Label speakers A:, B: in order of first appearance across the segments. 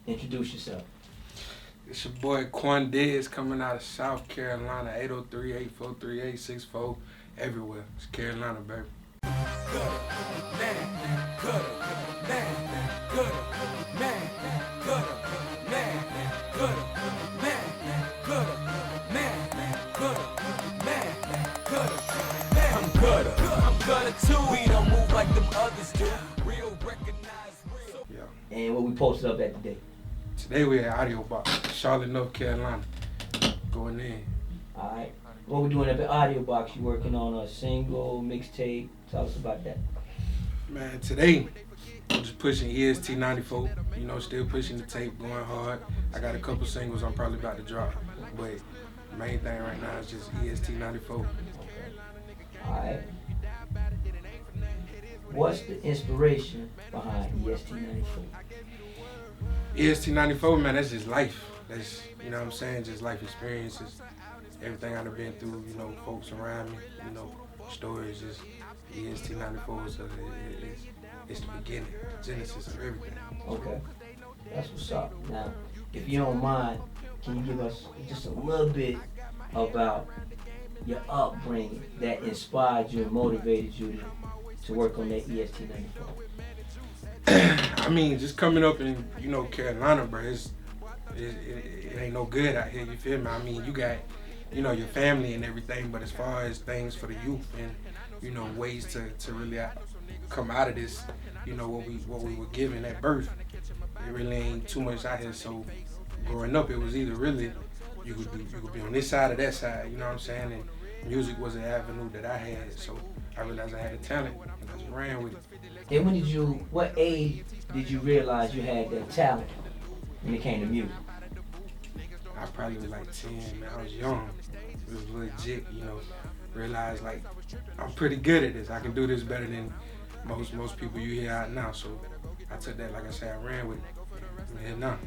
A: Introduce yourself.
B: It's your boy Quandez coming out of South Carolina, 803-843-864, everywhere. It's Carolina, baby.
C: I'm gutta too. We don't move like them others do. Real recognize real.
B: Yeah.
A: And what we posted up at today.
B: Today we at Audio Box, Charlotte, North Carolina. Going in.
A: Alright. What we doing up at Audio Box? You working on a single, mixtape? Tell us about that.
B: Man, today I'm just pushing EST 94. You know, still pushing the tape, going hard. I got a couple singles I'm probably about to drop. But the main thing right now is just EST 94.
A: Alright. What's the inspiration behind EST 94?
B: EST 94, man, that's just life. That's, you know what I'm saying, just life experiences. Everything I've been through, you know, folks around me, you know, stories, just EST 94 is it's the beginning, genesis of everything.
A: Okay. That's what's up. Now, if you don't mind, can you give us just a little bit about your upbringing that inspired you and motivated you to work on that EST 94?
B: I mean, just coming up in, you know, Carolina, bro, it ain't no good out here, you feel me? I mean, you got, you know, your family and everything, but as far as things for the youth and, you know, ways to really come out of this, you know, what we were given at birth, it really ain't too much out here. So growing up, it was either really, you could be on this side or that side, you know what I'm saying? And music was an avenue that I had, so I realized I had a talent, and I just ran with it.
A: And what age did you realize you had that talent when it came to music?
B: I probably was like 10, man. I was young. It was legit, you know. Realized like I'm pretty good at this. I can do this better than most people you hear out now. So I took that, like I said, I ran with it. I'm here now.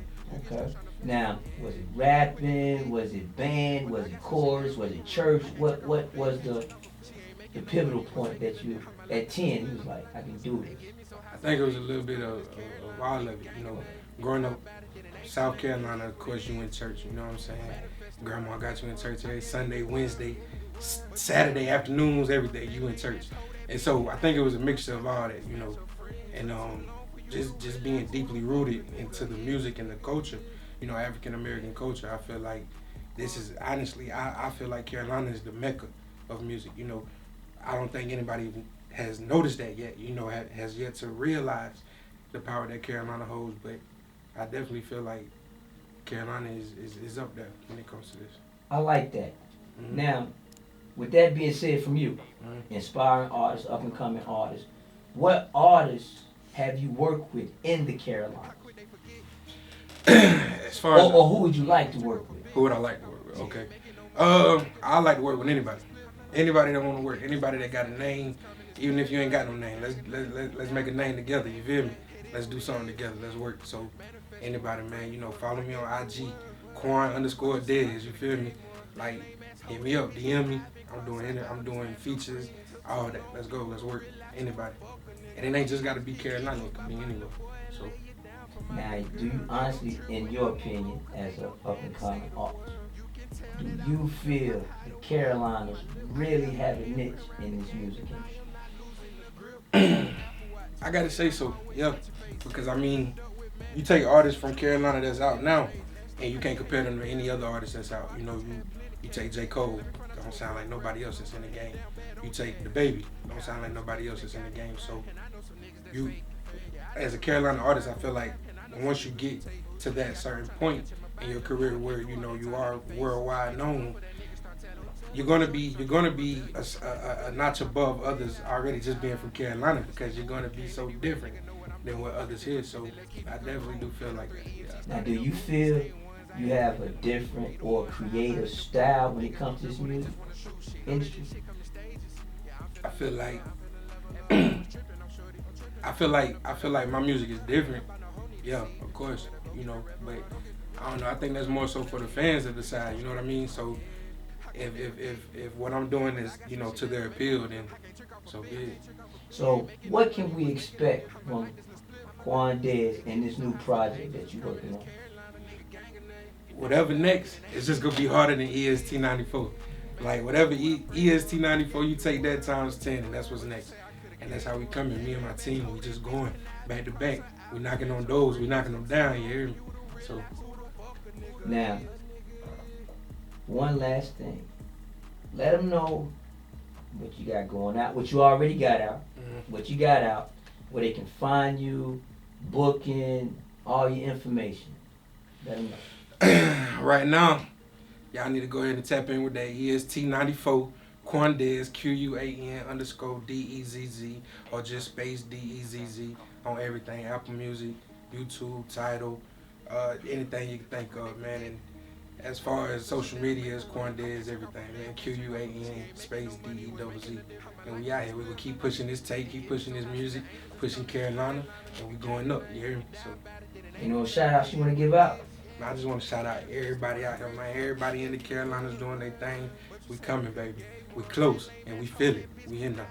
A: Okay. Now, was it rapping? Was it band? Was it chorus? Was it church? What was the pivotal point that you, at 10, you was like, I can do this?
B: I think it was a little bit of all of it, you know. Growing up, South Carolina, of course, you in church, you know what I'm saying? Grandma got you in church every Sunday, Wednesday, Saturday afternoons, every day you in church. And so I think it was a mixture of all that, you know, and just being deeply rooted into the music and the culture, you know, African American culture. I feel like this is, honestly, I feel like Carolina is the mecca of music, you know. I don't think anybody has noticed that yet, you know, has yet to realize the power that Carolina holds, but I definitely feel like Carolina is up there when it comes to this.
A: I like that.
B: Mm-hmm.
A: Now, with that being said from you,
B: Mm-hmm.
A: inspiring artists, up and coming artists, what artists have you worked with in the Carolinas?
B: As far as
A: Or who would you like to work with?
B: who would I like to work with? Okay, I like to work with anybody. Anybody that want to work, anybody that got a name, even if you ain't got no name. Let's make a name together. You feel me? Let's do something together. Let's work. So anybody, man, you know, follow me on IG, Quan_Dez. You feel me? Like, hit me up, DM me. I'm doing features, all that. Let's go. Let's work. Anybody. And it ain't just got to be Carolina. It could be anywhere. So
A: Now, do you honestly, in your opinion, as an up and coming artist, do you feel the Carolinas really have a niche in this music industry?
B: I gotta say so, yeah. Because I mean, you take artists from Carolina that's out now, and you can't compare them to any other artist that's out. You know, you take J. Cole, don't sound like nobody else that's in the game. You take the Baby, don't sound like nobody else that's in the game. So you, as a Carolina artist, I feel like once you get to that certain point in your career where, you know, you are worldwide known, you're gonna be a notch above others already, just being from Carolina, because you're gonna be so different than what others hear. So I definitely do feel like that. Yeah.
A: Now, do you feel you have a different or creative style when it comes to this music industry?
B: I feel like I feel like my music is different. Yeah, of course, you know, but I don't know. I think that's more so for the fans to decide. You know what I mean? So if what I'm doing is, you know, to their appeal, then so be it.
A: So, what can we expect from Quandez, and this new project that you're working on?
B: Whatever next, it's just gonna be harder than EST 94. Like whatever EST 94, you take that times 10, and that's what's next. And that's how we coming. Me and my team, we just going back to back. We knocking on doors, we knocking them down. You hear me? So
A: Now, one last thing. Let them know what you got going out, what you already got out, what you got out, where they can find you, booking, all your information. Let them know.
B: right now, y'all need to go ahead and tap in with that EST 94 Quandez QUAN_DEZZ or just space DEZZ on everything, Apple Music, YouTube, Tidal, anything you can think of, man. And as far as social media, it's Quandez, everything, man. QUAN space DEZZ. And we out here. We gonna keep pushing this tape, keep pushing this music, pushing Carolina, and we going up. You hear me? So,
A: You know, shout outs you want to give out?
B: I just want to shout out everybody out here, man. Everybody in the Carolinas doing their thing. We coming, baby. We close, and we feel it. We in there.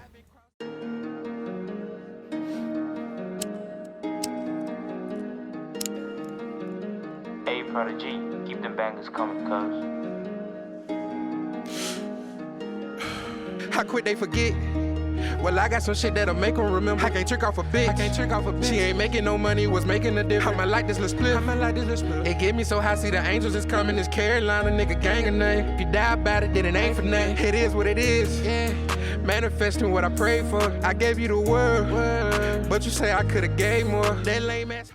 D: Hey, Prodigy, keep them bangers coming, cuz.
E: How quick they forget? Well, I got some shit that'll make them remember. I can't trick off a bitch. She ain't making no money, was making a difference. I'ma like this little split. It get me so high, see the angels is coming. This Carolina nigga gang of name. If you die about it, then it ain't for nothing. It is what it is. Yeah. Manifesting what I prayed for. I gave you the world, but you say I could've gave more. That lame ass.